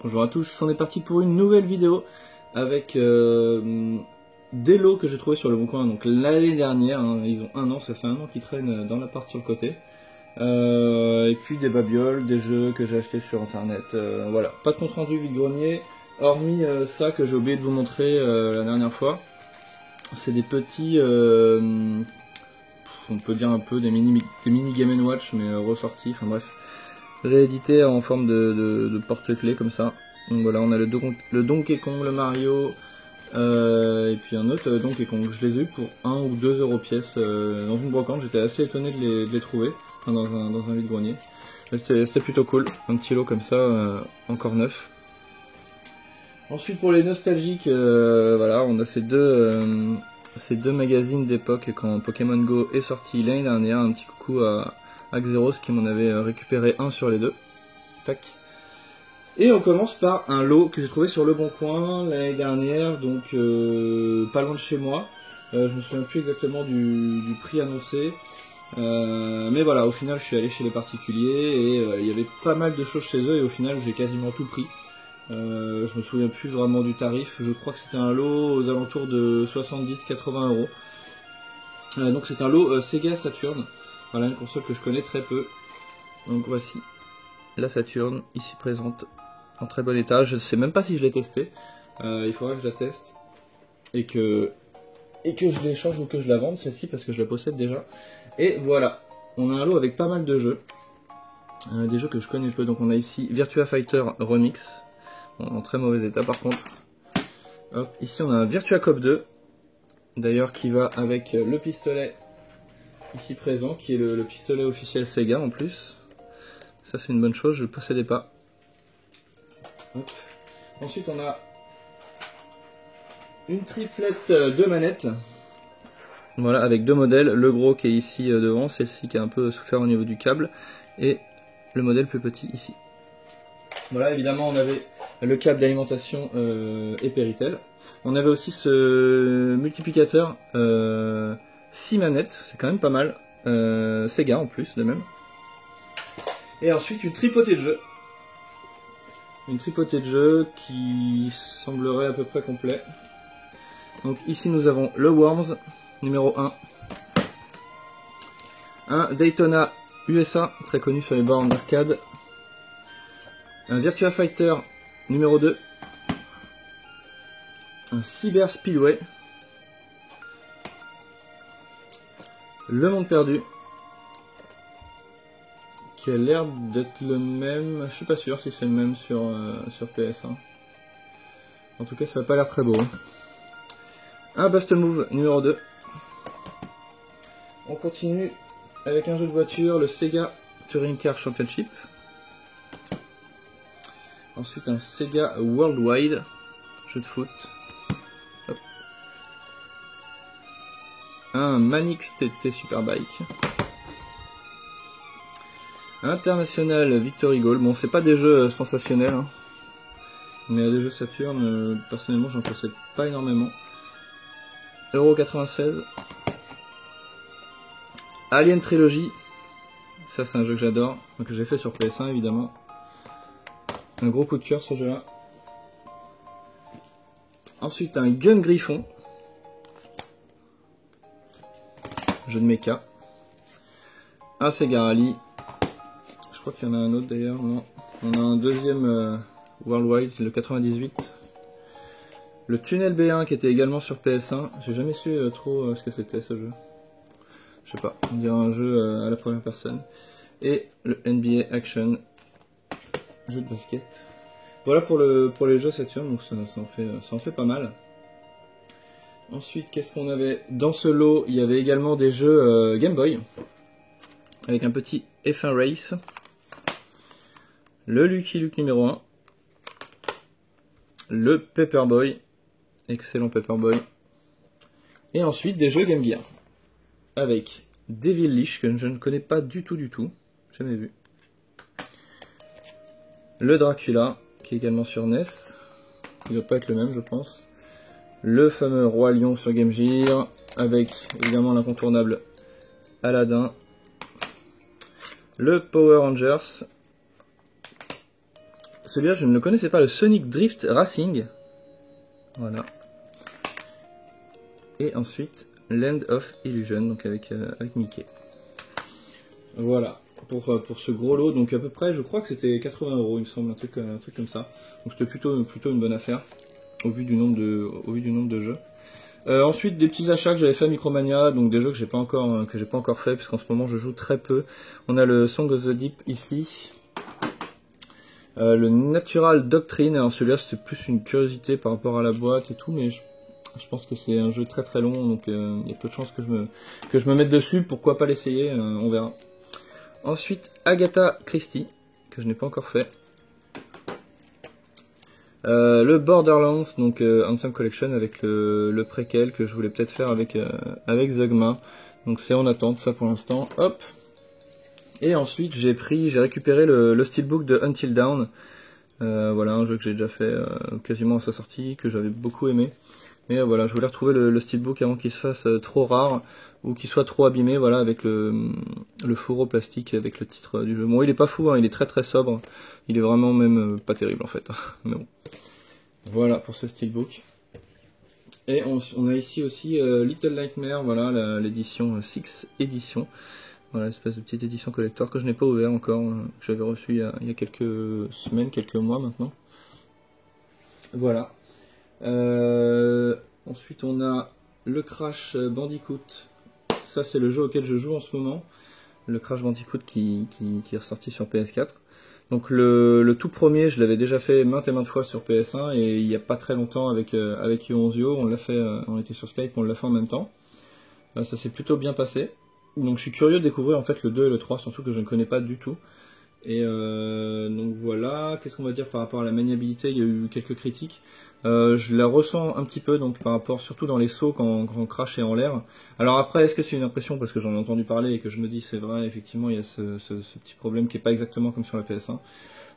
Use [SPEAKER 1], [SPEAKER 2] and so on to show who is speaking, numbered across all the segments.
[SPEAKER 1] Bonjour à tous, on est parti pour une nouvelle vidéo avec des lots que j'ai trouvé sur le bon coin donc l'année dernière, hein, ils ont un an, ça fait un an qu'ils traînent dans l'appart sur le côté. Et puis des babioles, des jeux que j'ai achetés sur internet, voilà. Pas de compte rendu vide-grenier, hormis ça que j'ai oublié de vous montrer la dernière fois. C'est des petits, on peut dire un peu des mini Game & Watch mais ressortis, enfin bref. Réédité en forme de porte-clés comme ça. Donc voilà, on a le Donkey Kong, le Mario, et puis un autre Donkey Kong. Je les ai eu pour 1 ou 2 euros pièce dans une brocante. J'étais assez étonné de les trouver, enfin, dans un vide-grenier. C'était plutôt cool, un petit lot comme ça, encore neuf. Ensuite pour les nostalgiques, voilà, on a ces deux magazines d'époque quand Pokémon Go est sorti l'année dernière. Un petit coucou à Xeros qui m'en avait récupéré un sur les deux. Tac. Et on commence par un lot que j'ai trouvé sur le bon coin l'année dernière, donc pas loin de chez moi. Je me souviens plus exactement du prix annoncé. Mais voilà, au final je suis allé chez les particuliers et il y avait pas mal de choses chez eux et au final j'ai quasiment tout pris. Je me souviens plus vraiment du tarif, je crois que c'était un lot aux alentours de 70-80 euros. Donc c'est un lot Sega Saturn. Voilà une console que je connais très peu. Donc voici la Saturn ici présente en très bon état. Je sais même pas si je l'ai testé. Il faudra que je la teste et que je l'échange ou que je la vende celle-ci parce que je la possède déjà. Et voilà, on a un lot avec pas mal de jeux. Des jeux que je connais peu. Donc on a ici Virtua Fighter Remix en très mauvais état par contre. Hop, ici on a un Virtua Cop 2 d'ailleurs qui va avec le pistolet ici présent, qui est le pistolet officiel Sega en plus. Ça c'est une bonne chose, je ne le possédais pas. Hop. Ensuite on a une triplette de manettes. Voilà, avec deux modèles, le gros qui est ici devant, celle-ci qui a un peu souffert au niveau du câble, et le modèle plus petit ici. Voilà, évidemment on avait le câble d'alimentation et Péritel. On avait aussi ce multiplicateur 6 manettes, c'est quand même pas mal. Sega en plus de même. Et ensuite une tripotée de jeux. Une tripotée de jeux qui semblerait à peu près complet. Donc ici nous avons le Worms numéro 1. Un Daytona USA, très connu sur les bornes d'arcade. Un Virtua Fighter numéro 2. Un Cyber Speedway. Le Monde Perdu. Qui a l'air d'être le même, je suis pas sûr si c'est le même sur PS1. En tout cas ça n'a pas l'air très beau. Un Bust Move numéro 2. On continue avec un jeu de voiture, le Sega Touring Car Championship. Ensuite un Sega Worldwide, jeu de foot. Hop. Un Manix TT Superbike. International Victory Goal. Bon, c'est pas des jeux sensationnels, hein, mais des jeux Saturn, personnellement, j'en possède pas énormément. Euro 96. Alien Trilogy. Ça, c'est un jeu que j'adore, que j'ai fait sur PS1 évidemment. Un gros coup de cœur ce jeu-là. Ensuite, un Gun Griffon. Jeu de mecha. Un Sega Rally. Je crois qu'il y en a un autre d'ailleurs, non. On a un deuxième Worldwide, le 98. Le Tunnel B1 qui était également sur PS1. J'ai jamais su trop ce que c'était ce jeu. Je sais pas, on dirait un jeu à la première personne. Et le NBA Action, jeu de basket. Voilà pour les jeux Saturn, donc ça en fait pas mal. Ensuite, qu'est-ce qu'on avait? Dans ce lot, il y avait également des jeux Game Boy. Avec un petit F1 Race. Le Lucky Luke numéro 1. Le Paperboy. Excellent Paperboy. Et ensuite des jeux Game Gear. Avec Devil Leash, que je ne connais pas du tout. Jamais vu. Le Dracula, qui est également sur NES. Il ne doit pas être le même, je pense. Le fameux Roi Lion sur Game Gear. Avec évidemment l'incontournable Aladdin. Le Power Rangers. celui-là je ne le connaissais pas, le Sonic Drift Racing. Voilà. Et ensuite Land of Illusion, donc avec Mickey. Voilà, pour ce gros lot, donc à peu près, je crois que c'était 80 €, il me semble, un truc comme ça. Donc c'était plutôt une bonne affaire, au vu du nombre de jeux. Ensuite, des petits achats que j'avais fait à Micromania, donc des jeux que j'ai pas encore fait, puisqu'en ce moment je joue très peu. On a le Song of the Deep ici. Le Natural Doctrine, alors celui-là c'était plus une curiosité par rapport à la boîte et tout, mais je pense que c'est un jeu très très long, donc il y a peu de chances que je me mette dessus, pourquoi pas l'essayer, on verra. Ensuite, Agatha Christie, que je n'ai pas encore fait. Le Borderlands, donc Anthem Collection avec le préquel que je voulais peut-être faire avec Zugma. Donc c'est en attente ça pour l'instant. Hop. Et ensuite j'ai récupéré le steelbook de Until Dawn. Voilà, un jeu que j'ai déjà fait quasiment à sa sortie, que j'avais beaucoup aimé. Mais voilà, je voulais retrouver le steelbook avant qu'il se fasse trop rare ou qu'il soit trop abîmé, voilà, avec le fourreau plastique avec le titre du jeu. Bon, il est pas fou, hein, il est très très sobre. Il est vraiment même pas terrible en fait. Mais bon. Voilà pour ce steelbook. Et on a ici aussi Little Nightmare, voilà, l'édition 6 édition. Voilà, l'espèce de petite édition collector que je n'ai pas ouvert encore, que j'avais reçu il y a quelques semaines, quelques mois maintenant. Voilà. Ensuite on a le Crash Bandicoot. Ça c'est le jeu auquel je joue en ce moment. Le Crash Bandicoot qui est ressorti sur PS4. Donc le tout premier, je l'avais déjà fait maintes et maintes fois sur PS1 et il n'y a pas très longtemps avec Ionzio, on l'a fait, on était sur Skype, on l'a fait en même temps. Ça s'est plutôt bien passé. Donc je suis curieux de découvrir en fait le 2 et le 3, surtout que je ne connais pas du tout. Et donc voilà, qu'est-ce qu'on va dire par rapport à la maniabilité, il y a eu quelques critiques. Je la ressens un petit peu, donc par rapport surtout dans les sauts quand Crash est en l'air. Alors après, est-ce que c'est une impression parce que j'en ai entendu parler et que je me dis c'est vrai, effectivement il y a ce petit problème qui est pas exactement comme sur la PS1.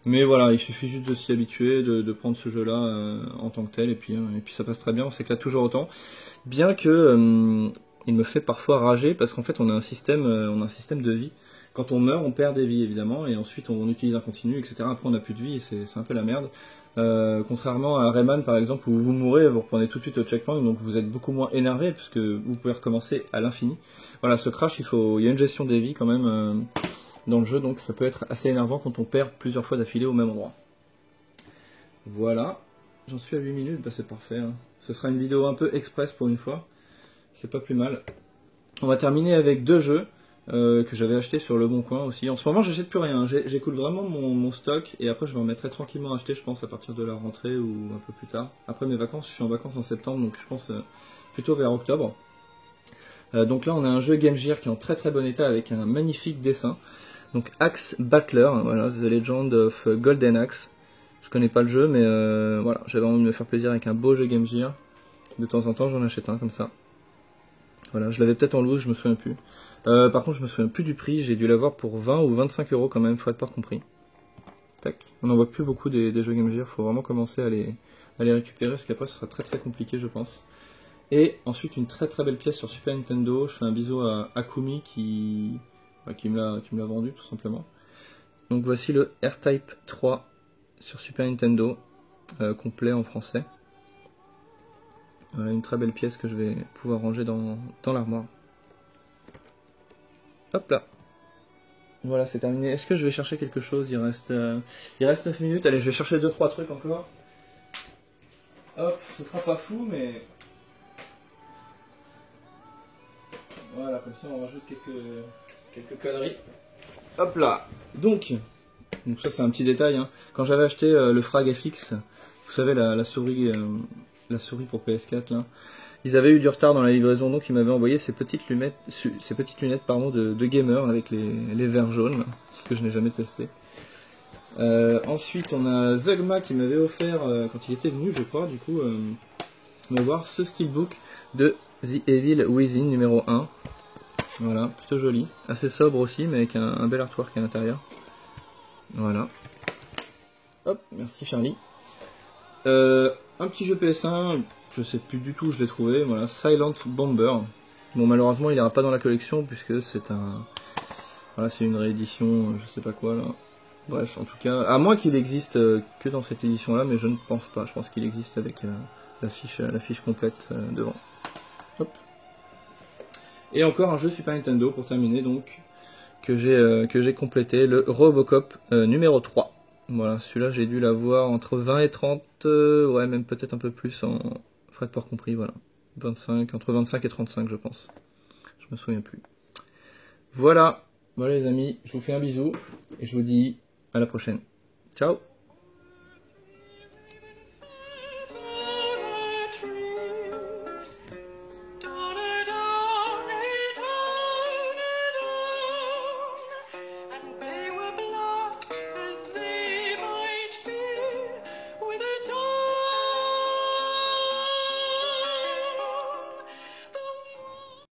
[SPEAKER 1] Mais voilà, il suffit juste de s'y habituer, de prendre ce jeu-là en tant que tel, et puis ça passe très bien, on s'éclate toujours autant. Bien que il me fait parfois rager parce qu'en fait on a un système de vie. Quand on meurt, on perd des vies évidemment, et ensuite on utilise un continu, etc. Après on n'a plus de vie et c'est un peu la merde. Contrairement à Rayman par exemple où vous mourrez, vous reprenez tout de suite au checkpoint, donc vous êtes beaucoup moins énervé puisque vous pouvez recommencer à l'infini. Voilà, ce Crash, il y a une gestion des vies quand même dans le jeu, donc ça peut être assez énervant quand on perd plusieurs fois d'affilée au même endroit. Voilà, j'en suis à 8 minutes, bah c'est parfait, hein. Ce sera une vidéo un peu express pour une fois, c'est pas plus mal. On va terminer avec deux jeux que j'avais acheté sur Le Bon Coin aussi. En ce moment j'achète plus rien, j'écoule vraiment mon stock et après je me remettrai tranquillement à acheter, je pense à partir de la rentrée ou un peu plus tard. Après mes vacances, je suis en vacances en septembre, donc je pense plutôt vers octobre. Donc là on a un jeu Game Gear qui est en très très bon état avec un magnifique dessin. Donc Axe Battler, voilà, The Legend of Golden Axe. Je connais pas le jeu mais voilà, j'avais envie de me faire plaisir avec un beau jeu Game Gear. De temps en temps j'en achète un comme ça. Voilà, je l'avais peut-être en loose, je me souviens plus. Par contre je me souviens plus du prix, j'ai dû l'avoir pour 20 ou 25 € quand même, frais de port compris. Tac. On n'en voit plus beaucoup des jeux Game Gear, faut vraiment commencer à les récupérer parce qu'après ce sera très très compliqué je pense. Et ensuite une très très belle pièce sur Super Nintendo, je fais un bisou à Akumi qui me l'a vendu tout simplement. Donc voici le R-Type 3 sur Super Nintendo, complet en français. Voilà, une très belle pièce que je vais pouvoir ranger dans l'armoire. Hop là. Voilà, c'est terminé. Est-ce que je vais chercher quelque chose? Il reste 9 minutes. Allez, je vais chercher 2-3 trucs encore. Hop, ce sera pas fou, mais... Voilà, comme ça on rajoute quelques conneries. Hop là. Donc ça c'est un petit détail, hein. Quand j'avais acheté le Frag FX, vous savez la souris pour PS4 là, ils avaient eu du retard dans la livraison, donc ils m'avaient envoyé ces petites lunettes pardon, de gamer avec les verres jaunes, que je n'ai jamais testé. Ensuite on a Zugma qui m'avait offert, quand il était venu je crois, du coup, me voir ce steelbook de The Evil Within numéro 1. Voilà, plutôt joli, assez sobre aussi, mais avec un bel artwork à l'intérieur. Voilà. Hop, merci Charlie. Un petit jeu PS1, je sais plus du tout où je l'ai trouvé, voilà, Silent Bomber. Bon, malheureusement il n'ira pas dans la collection puisque c'est voilà, c'est une réédition, je sais pas quoi là. Bref, en tout cas, à moins qu'il existe que dans cette édition-là, mais je ne pense pas. Je pense qu'il existe avec la fiche complète devant. Hop. Et encore un jeu Super Nintendo pour terminer, donc que j'ai complété, le Robocop numéro 3. Voilà, celui-là j'ai dû l'avoir entre 20 et 30, ouais, même peut-être un peu plus en frais de port compris, voilà. 25, entre 25 et 35 je pense. Je me souviens plus. Voilà, voilà les amis, je vous fais un bisou et je vous dis à la prochaine. Ciao!